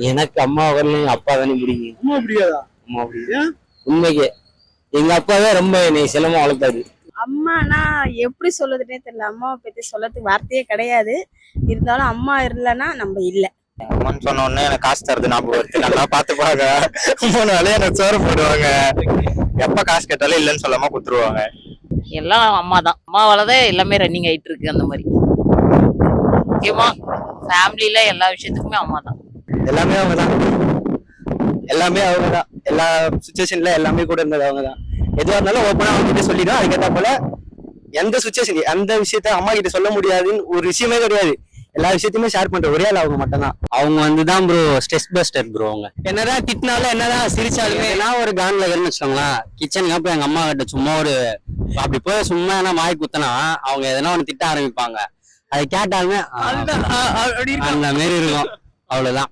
எனக்கு அம்மா வரல, எங்க அப்பா தானே பிடிக்கும். அம்மா பிடிக்காதா? அம்மா பிடிக்கும் உண்மைக்கு. எங்க அப்பா தான் ரொம்ப என்னை செல்லமா வளர்த்தாரு. அம்மானா எப்படி சொல்லுதுன்னே தெரியல. அம்மாவை பத்தி சொல்லறதுக்கு வார்த்தையே கிடையாது. இருந்தாலும் அம்மா இல்லைன்னா நம்ம இல்லை. அம்மான்னு சொன்ன உடனே எனக்கு காசு தருது ஞாபகம் வருது. நல்லா பாத்துப்பாங்க. 3 வேளையும் எனக்கு சோறு போடுவாங்க. எப்ப காசு கேட்டாலும் இல்லைன்னு சொல்லாம கொடுத்துருவாங்க. எல்லாம் அம்மா தான். அம்மாவாலதான் எல்லாமே ரன்னிங் ஆயிட்டு இருக்கு. அந்த மாதிரி முக்கியமா ஃபேமிலியில எல்லா விஷயத்துக்குமே அம்மா தான். எல்லாமே அவங்கதான். எல்லாமே அவங்கதான். எல்லா சுச்சுவேஷன்ல எல்லாமே கூட இருந்தது அவங்கதான். எதுவா இருந்தாலும் ஓப்பனா அவங்க கிட்ட சொல்லிடும். அதுக்கேற்ற போல எந்த சுச்சுவேஷன் எந்த விஷயத்த அம்மா கிட்ட சொல்ல முடியாதுன்னு ஒரு விஷயமே கிடையாது. எல்லா விஷயத்தையுமே ஷேர் பண்ற ஒரே ஆள் அவங்க மட்டும் தான். அவங்க வந்துதான் ப்ரோ ஸ்ட்ரெஸ் பஸ்டர் ப்ரோ. அவங்க என்னதான் திட்டினாலும் என்னதான் சிரிச்சாலுமே நான் ஒரு கான்ல இருன்னு வச்சுக்கோங்களேன். கிச்சனுக்கு போய் எங்க அம்மா கிட்ட சும்மா ஒரு அப்படி போய் சும்மா என்ன வாய் குத்தனா அவங்க எதனா ஒண்ணு திட்ட ஆரம்பிப்பாங்க. அதை கேட்டாலுமே அந்த மாரி இருக்கும். அவ்வளவுதான்.